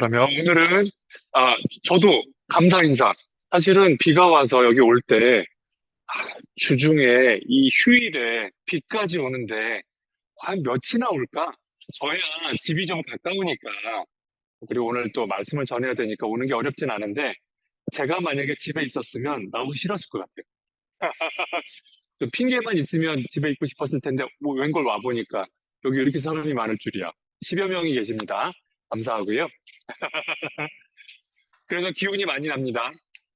그러면 오늘은, 저도 감사 인사. 사실은 비가 와서 여기 올 때, 주중에 이 휴일에 비까지 오는데, 한 며칠이나 올까? 저야 집이 좀 가까우니까, 그리고 오늘 또 말씀을 전해야 되니까 오는 게 어렵진 않은데, 제가 만약에 집에 있었으면 나오기 싫었을 것 같아요. 그 핑계만 있으면 집에 있고 싶었을 텐데, 뭐 웬걸 와보니까, 여기 이렇게 사람이 많을 줄이야. 10여 명이 계십니다. 감사하고요. 그래서 기운이 많이 납니다.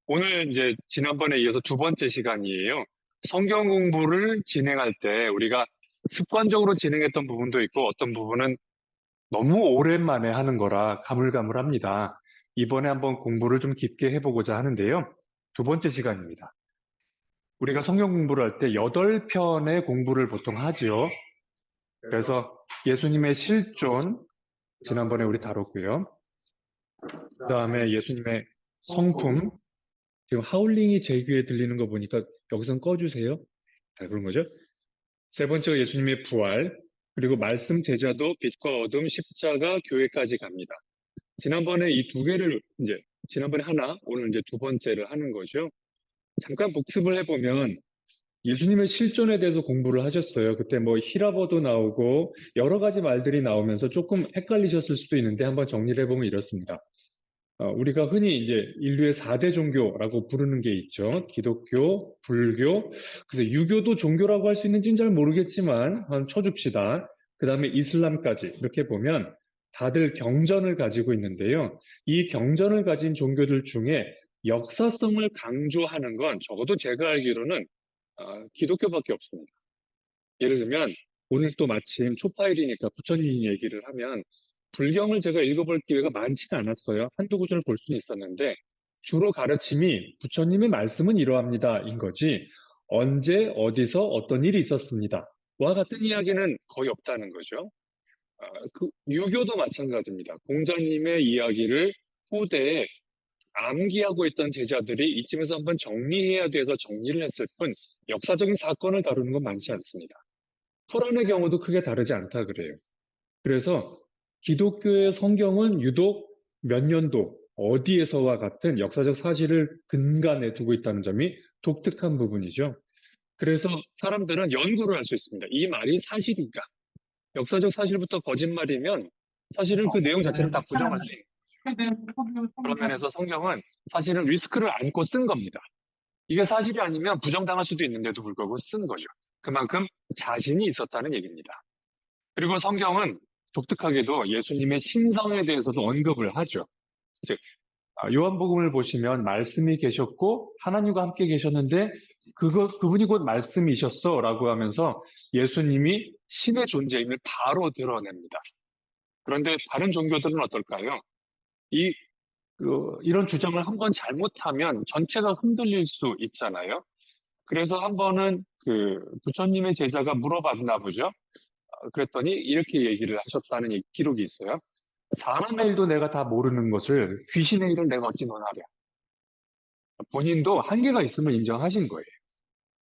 오늘 이제 지난번에 이어서 두 번째 시간이에요. 성경 공부를 진행할 때 우리가 습관적으로 진행했던 부분도 있고 어떤 부분은 너무 오랜만에 하는 거라 가물가물합니다. 이번에 한번 공부를 좀 깊게 해보고자 하는데요. 두 번째 시간입니다. 우리가 성경 공부를 할 때 8편의 공부를 보통 하지요. 그래서 예수님의 실존, 지난번에 우리 다뤘고요. 그 다음에 예수님의 성품, 지금 하울링이 제 귀에 들리는 거 보니까 여기선 꺼주세요. 다 그런 거죠? 세 번째가 예수님의 부활, 그리고 말씀 제자도 빛과 어둠, 십자가, 교회까지 갑니다. 지난번에 이 두 개를 이제 지난번에 하나, 오늘 이제 두 번째를 하는 거죠. 잠깐 복습을 해보면 예수님의 실존에 대해서 공부를 하셨어요. 그때 뭐 히라버도 나오고 여러 가지 말들이 나오면서 조금 헷갈리셨을 수도 있는데 한번 정리를 해보면 이렇습니다. 우리가 흔히 이제 인류의 4대 종교라고 부르는 게 있죠. 기독교, 불교, 그래서 유교도 종교라고 할 수 있는지는 잘 모르겠지만 한 쳐줍시다. 그 다음에 이슬람까지 이렇게 보면 다들 경전을 가지고 있는데요. 이 경전을 가진 종교들 중에 역사성을 강조하는 건 적어도 제가 알기로는 기독교밖에 없습니다. 예를 들면 오늘 또 마침 초파일이니까 부처님 얘기를 하면 불경을 제가 읽어볼 기회가 많지가 않았어요. 한두 구절을 볼 수는 있었는데 주로 가르침이 부처님의 말씀은 이러합니다 인 거지 언제 어디서 어떤 일이 있었습니다 와 같은 이야기는 거의 없다는 거죠. 그 유교도 마찬가지입니다. 공자님의 이야기를 후대에 암기하고 있던 제자들이 이쯤에서 한번 정리해야 돼서 정리를 했을 뿐 역사적인 사건을 다루는 건 많지 않습니다. 쿠란의 경우도 크게 다르지 않다 그래요. 그래서 기독교의 성경은 유독 몇 년도 어디에서와 같은 역사적 사실을 근간에 두고 있다는 점이 독특한 부분이죠. 그래서 사람들은 연구를 할 수 있습니다. 이 말이 사실인가? 역사적 사실부터 거짓말이면 사실은 그 내용 자체를 다 부정할 수 있는 그런 면에서 성경은 사실은 리스크를 안고 쓴 겁니다. 이게 사실이 아니면 부정당할 수도 있는데도 불구하고 쓴 거죠. 그만큼 자신이 있었다는 얘기입니다. 그리고 성경은 독특하게도 예수님의 신성에 대해서도 언급을 하죠. 즉, 요한복음을 보시면 말씀이 계셨고 하나님과 함께 계셨는데 그분이 곧 말씀이셨어 라고 하면서 예수님이 신의 존재임을 바로 드러냅니다. 그런데 다른 종교들은 어떨까요? 이런 주장을 한번 잘못하면 전체가 흔들릴 수 있잖아요. 그래서 한 번은 그 부처님의 제자가 물어봤나 보죠. 그랬더니 이렇게 얘기를 하셨다는 기록이 있어요. 사람의 일도 내가 다 모르는 것을 귀신의 일을 내가 어찌 논하랴. 본인도 한계가 있음을 인정하신 거예요.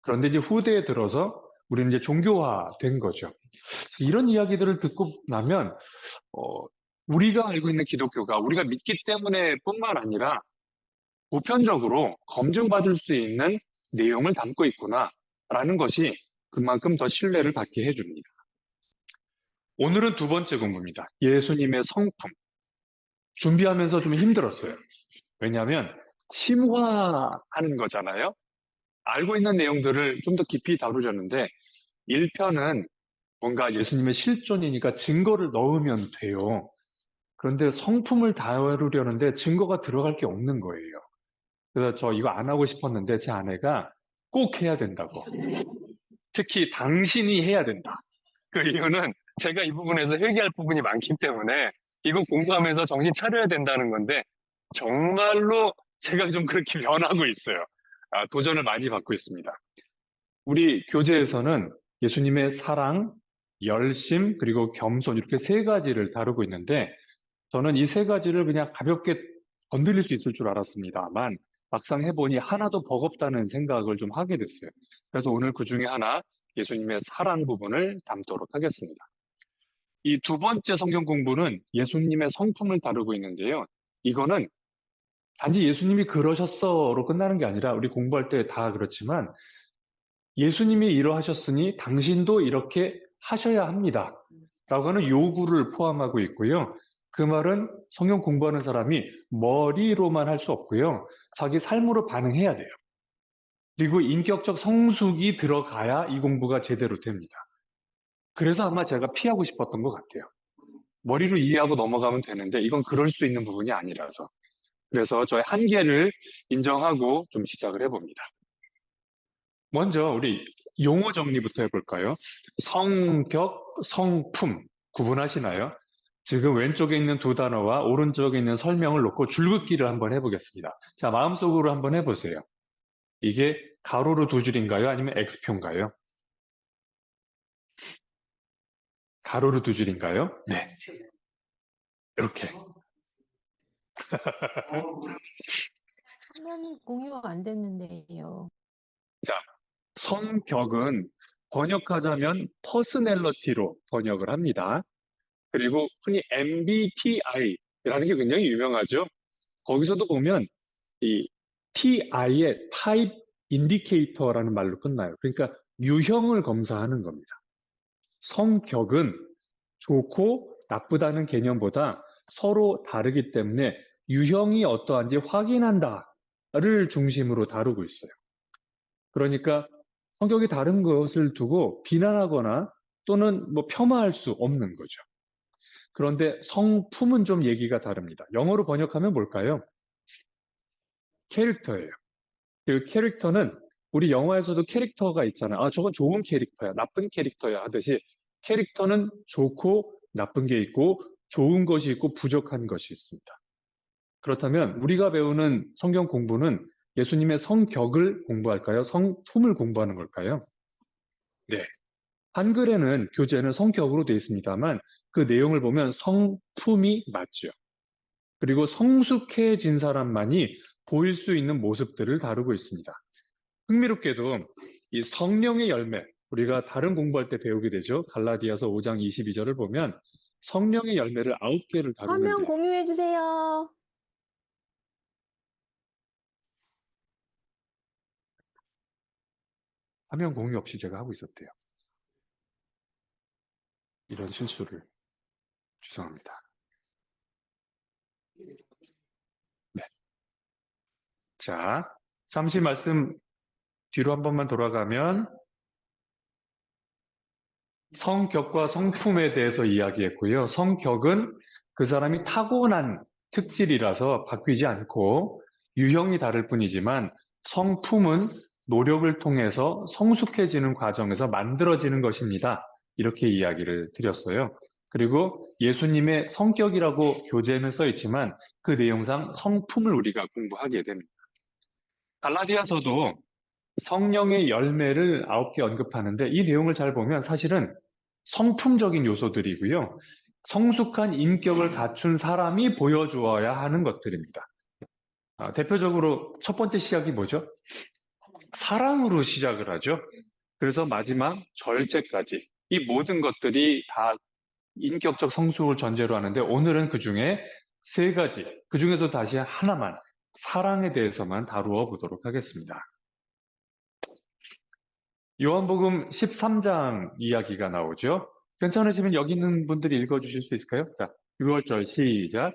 그런데 이제 후대에 들어서 우리는 이제 종교화된 거죠. 이런 이야기들을 듣고 나면 우리가 알고 있는 기독교가 우리가 믿기 때문에 뿐만 아니라 보편적으로 검증받을 수 있는 내용을 담고 있구나라는 것이 그만큼 더 신뢰를 받게 해줍니다. 오늘은 두 번째 공부입니다. 예수님의 성품. 준비하면서 좀 힘들었어요. 왜냐하면 심화하는 거잖아요. 알고 있는 내용들을 좀 더 깊이 다루려는데 1편은 뭔가 예수님의 실존이니까 증거를 넣으면 돼요. 그런데 성품을 다루려는데 증거가 들어갈 게 없는 거예요. 그래서 저 이거 안 하고 싶었는데 제 아내가 꼭 해야 된다고. 특히 당신이 해야 된다. 그 이유는 제가 이 부분에서 회개할 부분이 많기 때문에 이거 공부하면서 정신 차려야 된다는 건데 정말로 제가 좀 그렇게 변하고 있어요. 도전을 많이 받고 있습니다. 우리 교재에서는 예수님의 사랑, 열심, 그리고 겸손 이렇게 세 가지를 다루고 있는데 저는 이 세 가지를 그냥 가볍게 건드릴 수 있을 줄 알았습니다만 막상 해보니 하나도 버겁다는 생각을 좀 하게 됐어요. 그래서 오늘 그 중에 하나 예수님의 사랑 부분을 담도록 하겠습니다. 이 두 번째 성경 공부는 예수님의 성품을 다루고 있는데요. 이거는 단지 예수님이 그러셨어로 끝나는 게 아니라 우리 공부할 때 다 그렇지만 예수님이 이러하셨으니 당신도 이렇게 하셔야 합니다. 라고 하는 요구를 포함하고 있고요. 그 말은 성경 공부하는 사람이 머리로만 할 수 없고요. 자기 삶으로 반응해야 돼요. 그리고 인격적 성숙이 들어가야 이 공부가 제대로 됩니다. 그래서 아마 제가 피하고 싶었던 것 같아요. 머리로 이해하고 넘어가면 되는데 이건 그럴 수 있는 부분이 아니라서. 그래서 저의 한계를 인정하고 좀 시작을 해봅니다. 먼저 우리 용어 정리부터 해볼까요? 성격, 성품 구분하시나요? 지금 왼쪽에 있는 두 단어와 오른쪽에 있는 설명을 놓고 줄긋기를 한번 해보겠습니다. 자, 마음속으로 한번 해보세요. 이게 가로로 두 줄인가요? 아니면 X표인가요? 가로로 두 줄인가요? 네. 이렇게. 화면 공유 안 됐는데요. 자, 성격은 번역하자면 퍼스널리티로 번역을 합니다. 그리고 흔히 MBTI라는 게 굉장히 유명하죠. 거기서도 보면 이 TI의 타입 인디케이터라는 말로 끝나요. 그러니까 유형을 검사하는 겁니다. 성격은 좋고 나쁘다는 개념보다 서로 다르기 때문에 유형이 어떠한지 확인한다를 중심으로 다루고 있어요. 그러니까 성격이 다른 것을 두고 비난하거나 또는 뭐 폄하할 수 없는 거죠. 그런데 성품은 좀 얘기가 다릅니다. 영어로 번역하면 뭘까요? 캐릭터예요. 그 캐릭터는 우리 영화에서도 캐릭터가 있잖아요. 아, 저건 좋은 캐릭터야, 나쁜 캐릭터야 하듯이 캐릭터는 좋고 나쁜 게 있고 좋은 것이 있고 부족한 것이 있습니다. 그렇다면 우리가 배우는 성경 공부는 예수님의 성격을 공부할까요? 성품을 공부하는 걸까요? 네. 한글에는 교재는 성격으로 되어 있습니다만 그 내용을 보면 성품이 맞죠. 그리고 성숙해진 사람만이 보일 수 있는 모습들을 다루고 있습니다. 흥미롭게도 이 성령의 열매, 우리가 다른 공부할 때 배우게 되죠. 갈라디아서 5장 22절을 보면 성령의 열매를 9개를 화면 다루는데 공유해 주세요. 화면 공유 없이 제가 하고 있었대요. 이런 실수를. 죄송합니다. 네. 자, 잠시 말씀 뒤로 한 번만 돌아가면 성격과 성품에 대해서 이야기했고요. 성격은 그 사람이 타고난 특질이라서 바뀌지 않고 유형이 다를 뿐이지만 성품은 노력을 통해서 성숙해지는 과정에서 만들어지는 것입니다. 이렇게 이야기를 드렸어요. 그리고 예수님의 성격이라고 교재에는 써 있지만 그 내용상 성품을 우리가 공부하게 됩니다. 갈라디아서도 성령의 열매를 9개 언급하는데 이 내용을 잘 보면 사실은 성품적인 요소들이고요. 성숙한 인격을 갖춘 사람이 보여주어야 하는 것들입니다. 대표적으로 첫 번째 시작이 뭐죠? 사랑으로 시작을 하죠. 그래서 마지막 절제까지 이 모든 것들이 다 인격적 성숙을 전제로 하는데 오늘은 그 중에 세 가지, 그 중에서 다시 하나만 사랑에 대해서만 다루어 보도록 하겠습니다. 요한복음 13장 이야기가 나오죠. 괜찮으시면 여기 있는 분들이 읽어주실 수 있을까요? 자, 6월절 시작.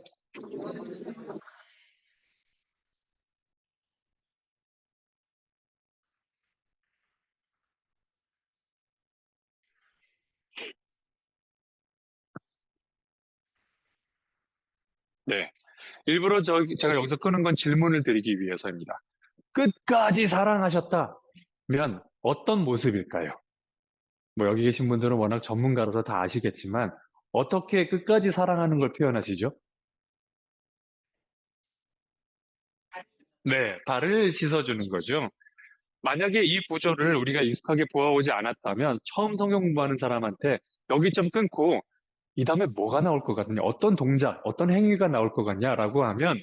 네. 일부러 제가 여기서 끄는 건 질문을 드리기 위해서입니다. 끝까지 사랑하셨다면 어떤 모습일까요? 뭐 여기 계신 분들은 워낙 전문가라서 다 아시겠지만 어떻게 끝까지 사랑하는 걸 표현하시죠? 네, 발을 씻어주는 거죠. 만약에 이 구조를 우리가 익숙하게 보아오지 않았다면 처음 성경 공부하는 사람한테 여기 좀 끊고 이 다음에 뭐가 나올 것 같느냐, 어떤 동작, 어떤 행위가 나올 것 같냐라고 하면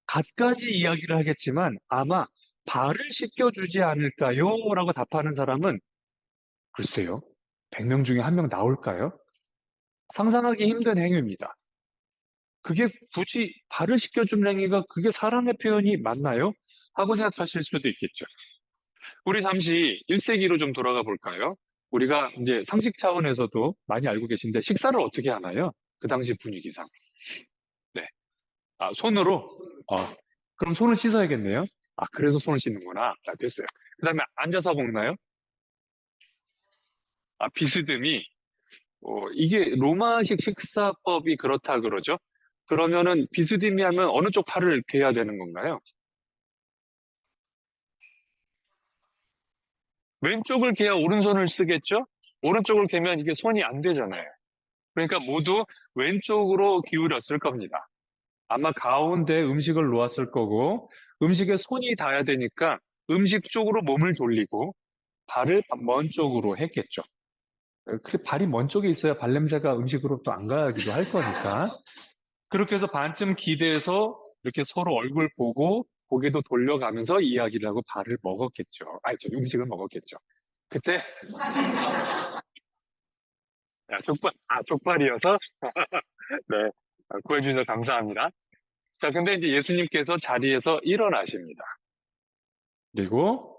갖가지 이야기를 하겠지만 아마 발을 씻겨주지 않을까요? 라고 답하는 사람은 글쎄요, 100명 중에 한 명 나올까요? 상상하기 힘든 행위입니다. 그게 굳이 발을 씻겨주는 행위가 그게 사랑의 표현이 맞나요? 하고 생각하실 수도 있겠죠. 우리 잠시 1세기로 좀 돌아가 볼까요? 우리가 이제 상식 차원에서도 많이 알고 계신데 식사를 어떻게 하나요? 그 당시 분위기상. 네. 아, 손으로? 어, 그럼 손을 씻어야겠네요. 아, 그래서 손을 씻는구나. 자, 됐어요. 그 다음에 앉아서 먹나요? 아, 비스듬히. 이게 로마식 식사법이 그렇다 그러죠? 그러면은 비스듬히 하면 어느 쪽 팔을 괴야 되는 건가요? 왼쪽을 괴야 오른손을 쓰겠죠? 오른쪽을 괴면 이게 손이 안 되잖아요. 그러니까 모두 왼쪽으로 기울였을 겁니다. 아마 가운데 음식을 놓았을 거고 음식에 손이 닿아야 되니까 음식 쪽으로 몸을 돌리고 발을 먼 쪽으로 했겠죠. 그 발이 먼 쪽에 있어야 발냄새가 음식으로 또 안 가기도 할 거니까. 그렇게 해서 반쯤 기대서 이렇게 서로 얼굴 보고 고개도 돌려가면서 이야기를 하고 발을 먹었겠죠. 아니, 저 음식을 먹었겠죠. 그때, 야, 족발이어서? 네. 구해주셔서 감사합니다. 자, 근데 이제 예수님께서 자리에서 일어나십니다. 그리고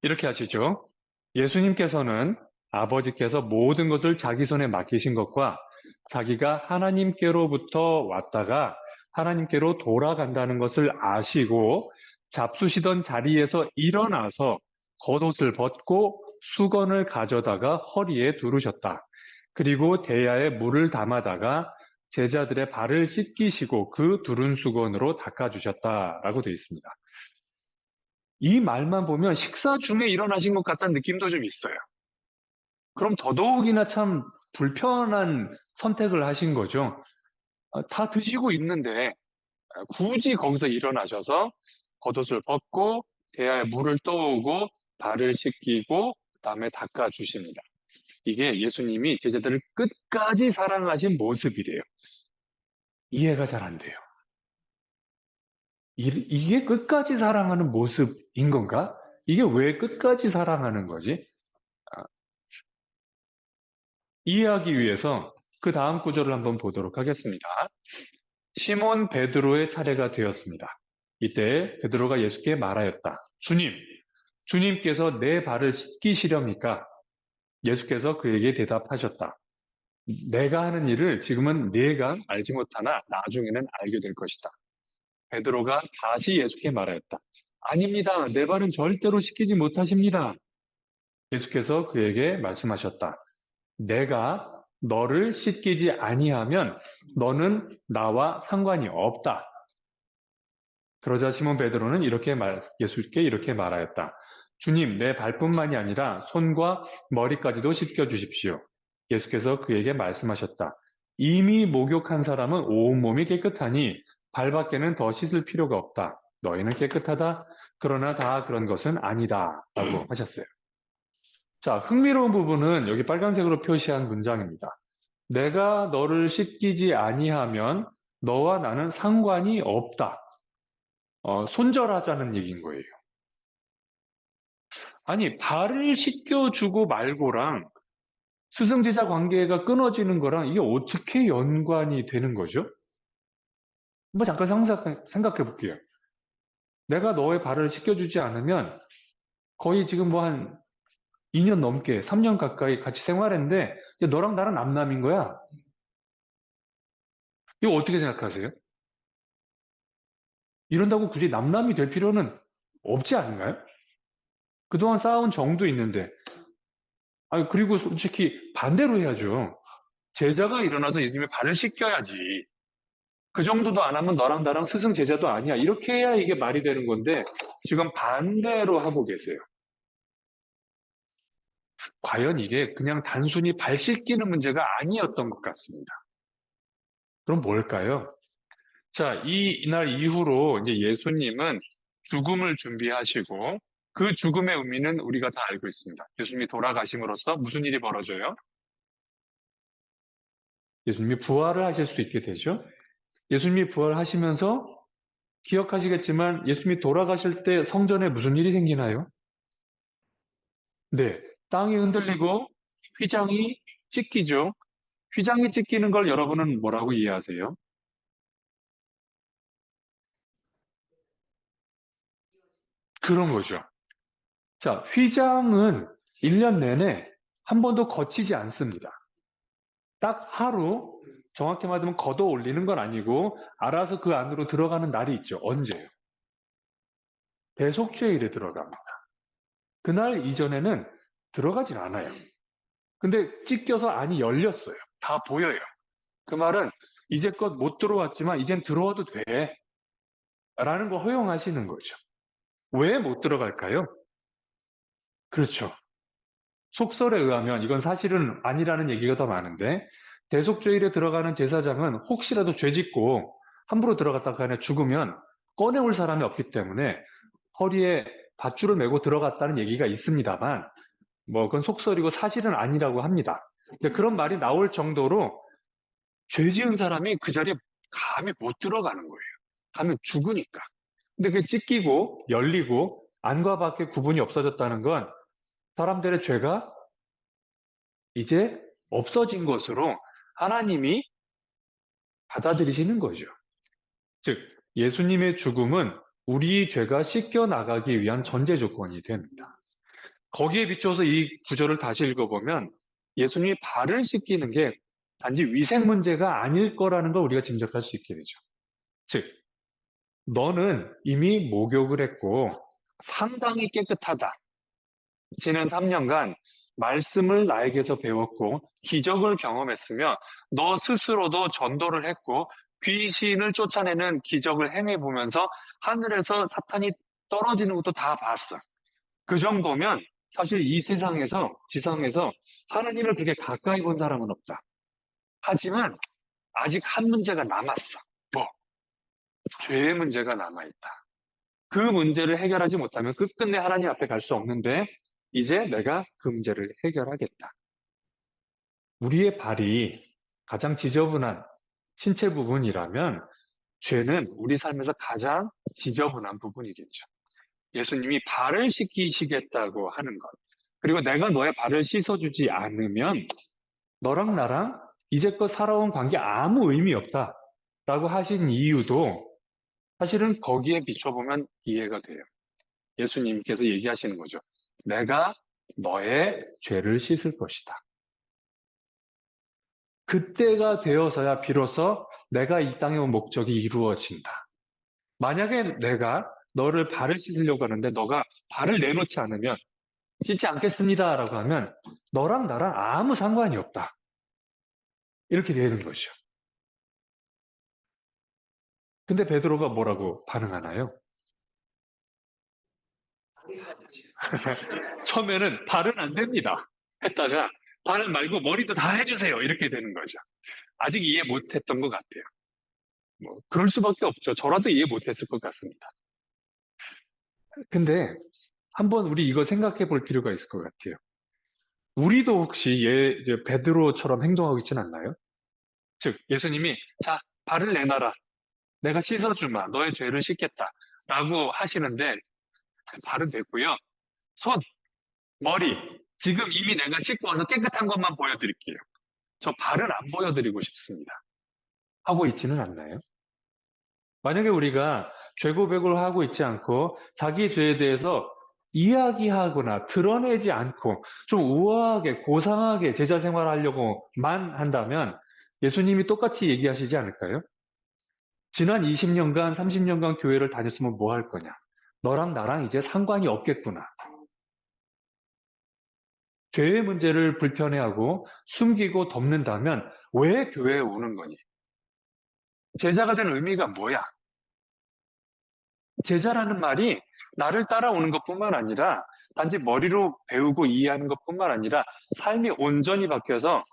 이렇게 하시죠. 예수님께서는 아버지께서 모든 것을 자기 손에 맡기신 것과 자기가 하나님께로부터 왔다가 하나님께로 돌아간다는 것을 아시고 잡수시던 자리에서 일어나서 겉옷을 벗고 수건을 가져다가 허리에 두르셨다. 그리고 대야에 물을 담아다가 제자들의 발을 씻기시고 그 두른 수건으로 닦아주셨다라고 되어 있습니다. 이 말만 보면 식사 중에 일어나신 것 같다는 느낌도 좀 있어요. 그럼 더더욱이나 참 불편한 선택을 하신 거죠. 다 드시고 있는데 굳이 거기서 일어나셔서 겉옷을 벗고 대야에 물을 떠오고 발을 씻기고 그다음에 닦아주십니다. 이게 예수님이 제자들을 끝까지 사랑하신 모습이래요. 이해가 잘 안 돼요. 이게 끝까지 사랑하는 모습인 건가? 이게 왜 끝까지 사랑하는 거지? 아, 이해하기 위해서 그 다음 구절을 한번 보도록 하겠습니다. 시몬 베드로의 차례가 되었습니다. 이때 베드로가 예수께 말하였다. 주님께서 내 발을 씻기시렵니까? 예수께서 그에게 대답하셨다. 내가 하는 일을 지금은 네가 알지 못하나 나중에는 알게 될 것이다. 베드로가 다시 예수께 말하였다. 아닙니다. 내 발은 절대로 씻기지 못하십니다. 예수께서 그에게 말씀하셨다. 내가 너를 씻기지 아니하면 너는 나와 상관이 없다. 그러자 시몬 베드로는 예수께 이렇게 말하였다. 주님, 내 발뿐만이 아니라 손과 머리까지도 씻겨 주십시오. 예수께서 그에게 말씀하셨다. 이미 목욕한 사람은 온몸이 깨끗하니 발밖에는 더 씻을 필요가 없다. 너희는 깨끗하다. 그러나 다 그런 것은 아니다. 라고 하셨어요. 자, 흥미로운 부분은 여기 빨간색으로 표시한 문장입니다. 내가 너를 씻기지 아니하면 너와 나는 상관이 없다. 손절하자는 얘기인 거예요. 아니, 발을 씻겨주고 말고랑 스승제자 관계가 끊어지는 거랑 이게 어떻게 연관이 되는 거죠? 한번 잠깐 생각해 볼게요. 내가 너의 발을 씻겨주지 않으면 거의 지금 뭐 한 2년 넘게, 3년 가까이 같이 생활했는데 이제 너랑 나랑 남남인 거야. 이거 어떻게 생각하세요? 이런다고 굳이 남남이 될 필요는 없지 않나요? 그동안 쌓아온 정도 있는데. 아니, 그리고 솔직히 반대로 해야죠. 제자가 일어나서 예수님의 발을 씻겨야지. 그 정도도 안 하면 너랑 나랑 스승 제자도 아니야. 이렇게 해야 이게 말이 되는 건데 지금 반대로 하고 계세요. 과연 이게 그냥 단순히 발 씻기는 문제가 아니었던 것 같습니다. 그럼 뭘까요? 자, 이날 이후로 이제 예수님은 죽음을 준비하시고 그 죽음의 의미는 우리가 다 알고 있습니다. 예수님이 돌아가심으로써 무슨 일이 벌어져요? 예수님이 부활을 하실 수 있게 되죠. 예수님이 부활하시면서 기억하시겠지만 예수님이 돌아가실 때 성전에 무슨 일이 생기나요? 네, 땅이 흔들리고 휘장이 찢기죠. 휘장이 찢기는 걸 여러분은 뭐라고 이해하세요? 그런 거죠. 자, 휘장은 1년 내내 한 번도 거치지 않습니다. 딱 하루, 정확히 말하면 걷어 올리는 건 아니고 알아서 그 안으로 들어가는 날이 있죠. 언제요? 대속죄일에 들어갑니다. 그날 이전에는 들어가질 않아요. 근데 찢겨서 안이 열렸어요. 다 보여요. 그 말은 이제껏 못 들어왔지만 이젠 들어와도 돼. 라는 거 허용하시는 거죠. 왜 못 들어갈까요? 그렇죠. 속설에 의하면 이건 사실은 아니라는 얘기가 더 많은데 대속죄일에 들어가는 제사장은 혹시라도 죄 짓고 함부로 들어갔다가 그냥 죽으면 꺼내올 사람이 없기 때문에 허리에 밧줄을 메고 들어갔다는 얘기가 있습니다만 뭐 그건 속설이고 사실은 아니라고 합니다. 근데 그런 말이 나올 정도로 죄 지은 사람이 그 자리에 감히 못 들어가는 거예요. 가면 죽으니까. 근데 그게 찢기고 열리고 안과 밖의 구분이 없어졌다는 건 사람들의 죄가 이제 없어진 것으로 하나님이 받아들이시는 거죠. 즉, 예수님의 죽음은 우리 죄가 씻겨 나가기 위한 전제 조건이 됩니다. 거기에 비추어서 이 구절을 다시 읽어보면 예수님이 발을 씻기는 게 단지 위생 문제가 아닐 거라는 걸 우리가 짐작할 수 있게 되죠. 즉, 너는 이미 목욕을 했고 상당히 깨끗하다. 지난 3년간 말씀을 나에게서 배웠고 기적을 경험했으며 너 스스로도 전도를 했고 귀신을 쫓아내는 기적을 행해보면서 하늘에서 사탄이 떨어지는 것도 다 봤어. 그 정도면 사실 이 세상에서 지상에서 하느님을 그렇게 가까이 본 사람은 없다. 하지만 아직 한 문제가 남았어. 뭐? 죄의 문제가 남아있다. 그 문제를 해결하지 못하면 끝끝내 하나님 앞에 갈 수 없는데 이제 내가 그 문제를 해결하겠다. 우리의 발이 가장 지저분한 신체 부분이라면 죄는 우리 삶에서 가장 지저분한 부분이겠죠. 예수님이 발을 씻기시겠다고 하는 것. 그리고 내가 너의 발을 씻어주지 않으면 너랑 나랑 이제껏 살아온 관계 아무 의미 없다. 라고 하신 이유도 사실은 거기에 비춰보면 이해가 돼요. 예수님께서 얘기하시는 거죠. 내가 너의 죄를 씻을 것이다. 그때가 되어서야 비로소 내가 이 땅에 온 목적이 이루어진다. 만약에 내가 너를 발을 씻으려고 하는데 너가 발을 내놓지 않으면 씻지 않겠습니다라고 하면 너랑 나랑 아무 상관이 없다. 이렇게 되는 거죠. 근데 베드로가 뭐라고 반응하나요? 처음에는 발은 안 됩니다. 했다가 발 말고 머리도 다 해주세요. 이렇게 되는 거죠. 아직 이해 못했던 것 같아요. 뭐 그럴 수밖에 없죠. 저라도 이해 못했을 것 같습니다. 근데 한번 우리 이거 생각해 볼 필요가 있을 것 같아요. 우리도 혹시 이제 베드로처럼 행동하고 있지는 않나요? 즉 예수님이 자 발을 내놔라. 내가 씻어주마. 너의 죄를 씻겠다. 라고 하시는데 발은 됐고요. 손, 머리. 지금 이미 내가 씻고 와서 깨끗한 것만 보여드릴게요. 저 발은 안 보여드리고 싶습니다. 하고 있지는 않나요? 만약에 우리가 죄 고백을 하고 있지 않고 자기 죄에 대해서 이야기하거나 드러내지 않고 좀 우아하게 고상하게 제자 생활하려고만 한다면 예수님이 똑같이 얘기하시지 않을까요? 지난 20년간, 30년간 교회를 다녔으면 뭐 할 거냐? 너랑 나랑 이제 상관이 없겠구나. 죄의 문제를 불편해하고 숨기고 덮는다면 왜 교회에 오는 거니? 제자가 된 의미가 뭐야? 제자라는 말이 나를 따라오는 것뿐만 아니라 단지 머리로 배우고 이해하는 것뿐만 아니라 삶이 온전히 바뀌어서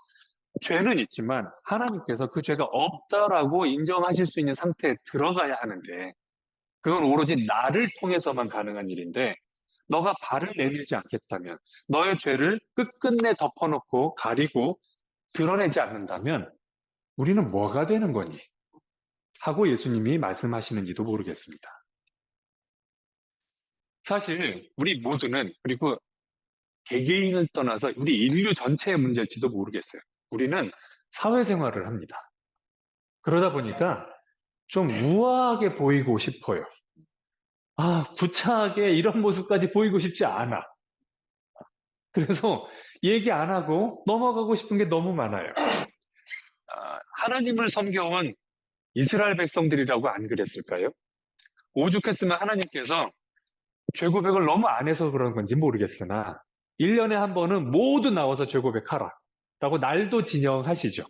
죄는 있지만 하나님께서 그 죄가 없다라고 인정하실 수 있는 상태에 들어가야 하는데 그건 오로지 나를 통해서만 가능한 일인데 너가 발을 내밀지 않겠다면 너의 죄를 끝끝내 덮어놓고 가리고 드러내지 않는다면 우리는 뭐가 되는 거니? 하고 예수님이 말씀하시는지도 모르겠습니다. 사실 우리 모두는 그리고 개개인을 떠나서 우리 인류 전체의 문제일지도 모르겠어요. 우리는 사회생활을 합니다. 그러다 보니까 좀 우아하게 보이고 싶어요. 구차하게 이런 모습까지 보이고 싶지 않아. 그래서 얘기 안 하고 넘어가고 싶은 게 너무 많아요. 하나님을 섬겨온 이스라엘 백성들이라고 안 그랬을까요? 오죽했으면 하나님께서 죄고백을 너무 안 해서 그런 건지 모르겠으나 1년에 한 번은 모두 나와서 죄고백하라 라고 날도 지정하시죠.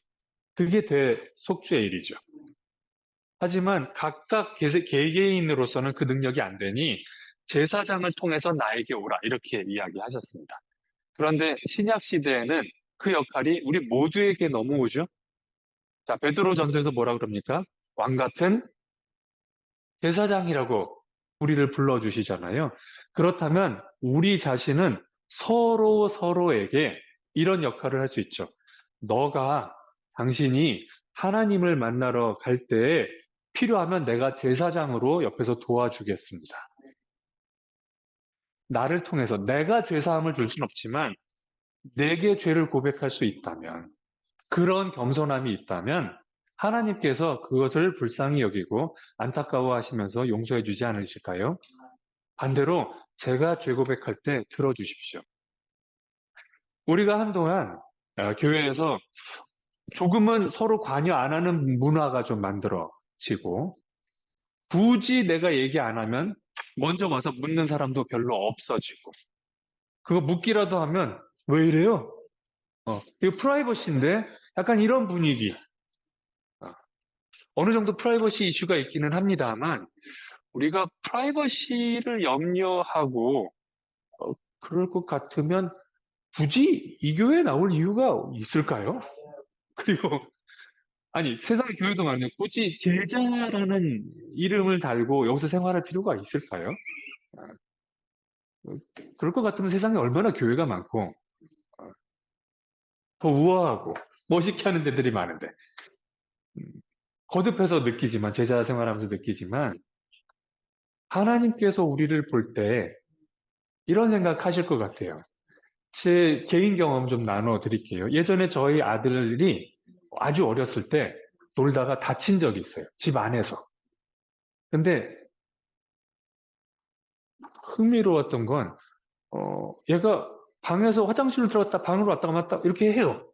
그게 대속죄의 일이죠. 하지만 각각 개개인으로서는 그 능력이 안 되니 제사장을 통해서 나에게 오라 이렇게 이야기하셨습니다. 그런데 신약 시대에는 그 역할이 우리 모두에게 넘어오죠. 자, 베드로전서에서 뭐라 그럽니까? 왕 같은 제사장이라고 우리를 불러주시잖아요. 그렇다면 우리 자신은 서로 서로에게 이런 역할을 할 수 있죠. 당신이 하나님을 만나러 갈 때 필요하면 내가 제사장으로 옆에서 도와주겠습니다. 나를 통해서 내가 죄사함을 줄 수는 없지만 내게 죄를 고백할 수 있다면, 그런 겸손함이 있다면 하나님께서 그것을 불쌍히 여기고 안타까워하시면서 용서해 주지 않으실까요? 반대로 제가 죄 고백할 때 들어주십시오. 우리가 한동안 교회에서 조금은 서로 관여 안 하는 문화가 좀 만들어지고, 굳이 내가 얘기 안 하면 먼저 와서 묻는 사람도 별로 없어지고, 그거 묻기라도 하면 왜 이래요? 이거 프라이버시인데? 약간 이런 분위기. 어느 정도 프라이버시 이슈가 있기는 합니다만, 우리가 프라이버시를 염려하고 그럴 것 같으면 굳이 이 교회에 나올 이유가 있을까요? 그리고 아니, 세상의 교회도 많은데 굳이 제자라는 이름을 달고 여기서 생활할 필요가 있을까요? 그럴 것 같으면 세상에 얼마나 교회가 많고 더 우아하고 멋있게 하는 데들이 많은데, 거듭해서 느끼지만, 제자 생활하면서 느끼지만, 하나님께서 우리를 볼 때 이런 생각하실 것 같아요. 제 개인 경험 좀 나눠 드릴게요. 예전에 저희 아들이 아주 어렸을 때 놀다가 다친 적이 있어요. 집 안에서. 근데 흥미로웠던 건, 얘가 방에서 화장실을 들어갔다 방으로 왔다 갔다 이렇게 해요.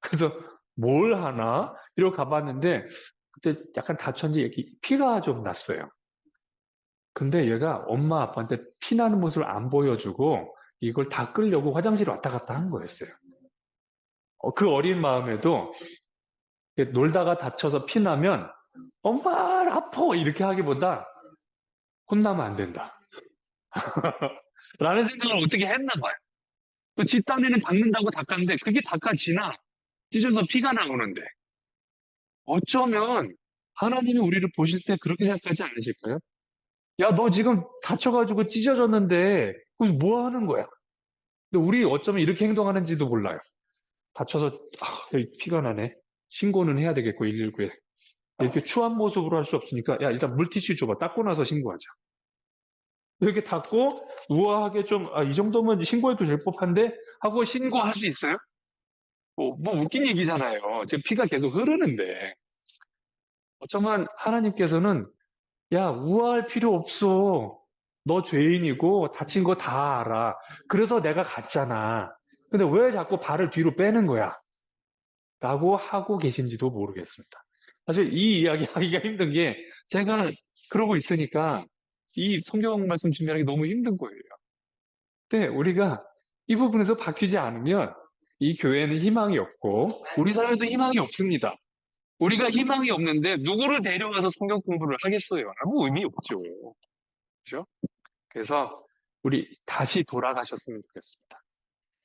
그래서 뭘 하나? 이러고 가봤는데, 그때 약간 다쳤는지 피가 좀 났어요. 근데 얘가 엄마 아빠한테 피 나는 모습을 안 보여주고 이걸 닦으려고 화장실에 왔다 갔다 한 거였어요. 그 어린 마음에도 놀다가 다쳐서 피 나면 엄마 아파 이렇게 하기보다 혼나면 안 된다 라는 생각을 어떻게 했나 봐요. 또 집 딴에는 닦는다고 닦았는데 그게 닦아지나? 찢어서 피가 나오는데. 어쩌면 하나님이 우리를 보실 때 그렇게 생각하지 않으실까요? 야, 너 지금 다쳐가지고 찢어졌는데 거기서 뭐 하는 거야? 근데 우리 어쩌면 이렇게 행동하는지도 몰라요. 다쳐서 여기 피가 나네. 신고는 해야 되겠고 119에. 이렇게 추한 모습으로 할 수 없으니까 야, 일단 물티슈 줘봐. 닦고 나서 신고하자. 이렇게 닦고 우아하게 좀 이 정도면 신고해도 될 법한데 하고 신고할 수 있어요? 뭐 웃긴 얘기잖아요. 지금 피가 계속 흐르는데. 어쩌면 하나님께서는 야, 우아할 필요 없어. 너 죄인이고 다친 거 다 알아. 그래서 내가 갔잖아. 근데 왜 자꾸 발을 뒤로 빼는 거야? 라고 하고 계신지도 모르겠습니다. 사실 이 이야기 하기가 힘든 게 제가 그러고 있으니까 이 성경 말씀 준비하는 게 너무 힘든 거예요. 근데 우리가 이 부분에서 바뀌지 않으면 이 교회는 희망이 없고 우리 사회도 희망이 없습니다. 우리가 희망이 없는데 누구를 데려가서 성경 공부를 하겠어요? 아무 의미 없죠. 그죠? 그래서 우리 다시 돌아가셨으면 좋겠습니다.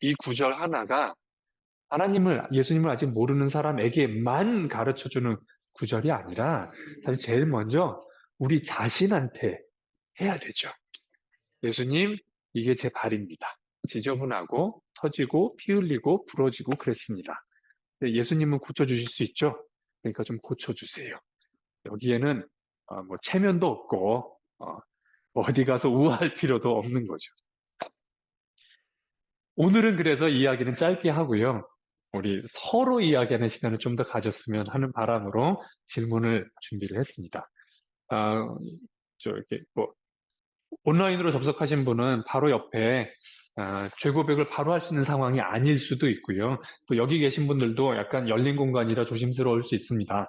이 구절 하나가 예수님을 아직 모르는 사람에게만 가르쳐주는 구절이 아니라 사실 제일 먼저 우리 자신한테 해야 되죠. 예수님, 이게 제 발입니다. 지저분하고 터지고 피 흘리고 부러지고 그랬습니다. 예수님은 고쳐주실 수 있죠? 그러니까 좀 고쳐주세요. 여기에는 뭐 체면도 없고 어디 가서 우아할 필요도 없는 거죠. 오늘은 그래서 이야기는 짧게 하고요. 우리 서로 이야기하는 시간을 좀 더 가졌으면 하는 바람으로 질문을 준비를 했습니다. 이렇게 온라인으로 접속하신 분은 바로 옆에 죄고백을 바로 할 수 있는 상황이 아닐 수도 있고요. 또 여기 계신 분들도 약간 열린 공간이라 조심스러울 수 있습니다.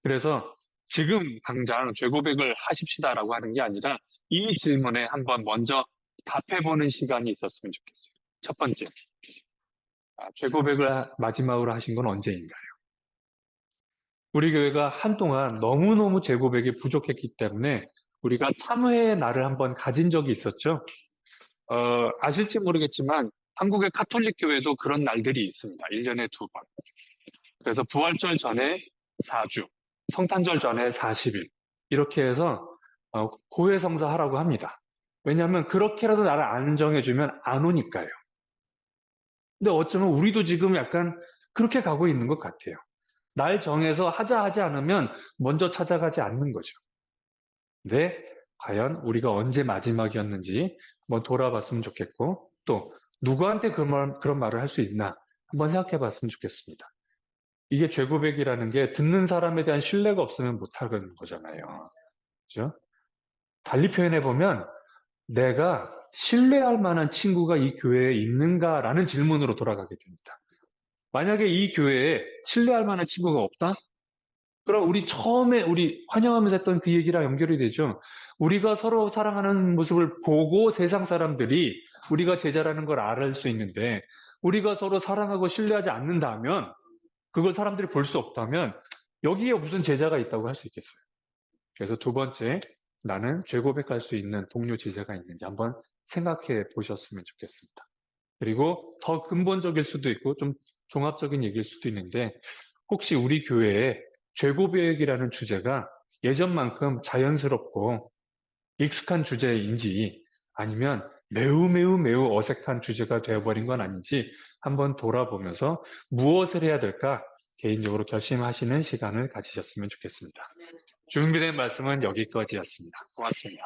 그래서 지금 당장 죄고백을 하십시다라고 하는 게 아니라 이 질문에 한번 먼저 답해보는 시간이 있었으면 좋겠어요. 첫 번째, 죄고백을 마지막으로 하신 건 언제인가요? 우리 교회가 한동안 너무너무 죄고백이 부족했기 때문에 우리가 참회의 날을 한번 가진 적이 있었죠. 아실지 모르겠지만 한국의 카톨릭 교회도 그런 날들이 있습니다. 1년에 2번. 그래서 부활절 전에 4주, 성탄절 전에 40일 이렇게 해서 고해성사 하라고 합니다. 왜냐하면 그렇게라도 나를 안정해주면 안 오니까요. 근데 어쩌면 우리도 지금 약간 그렇게 가고 있는 것 같아요. 날 정해서 하지 않으면 먼저 찾아가지 않는 거죠. 근데 과연 우리가 언제 마지막이었는지 한번 돌아봤으면 좋겠고, 또 누구한테 그런 말을 할 수 있나 한번 생각해 봤으면 좋겠습니다. 이게 죄고백이라는 게 듣는 사람에 대한 신뢰가 없으면 못하는 거잖아요. 그죠? 달리 표현해 보면 내가 신뢰할 만한 친구가 이 교회에 있는가라는 질문으로 돌아가게 됩니다. 만약에 이 교회에 신뢰할 만한 친구가 없다? 그럼 우리 처음에 우리 환영하면서 했던 그 얘기랑 연결이 되죠. 우리가 서로 사랑하는 모습을 보고 세상 사람들이 우리가 제자라는 걸 알을 수 있는데, 우리가 서로 사랑하고 신뢰하지 않는다면, 그걸 사람들이 볼 수 없다면 여기에 무슨 제자가 있다고 할 수 있겠어요. 그래서 두 번째, 나는 죄고백할 수 있는 동료 지체가 있는지 한번 생각해 보셨으면 좋겠습니다. 그리고 더 근본적일 수도 있고 좀 종합적인 얘기일 수도 있는데, 혹시 우리 교회에 죄고백이라는 주제가 예전만큼 자연스럽고 익숙한 주제인지, 아니면 매우 어색한 주제가 되어버린 건 아닌지 한번 돌아보면서 무엇을 해야 될까 개인적으로 결심하시는 시간을 가지셨으면 좋겠습니다. 준비된 말씀은 여기까지였습니다. 고맙습니다.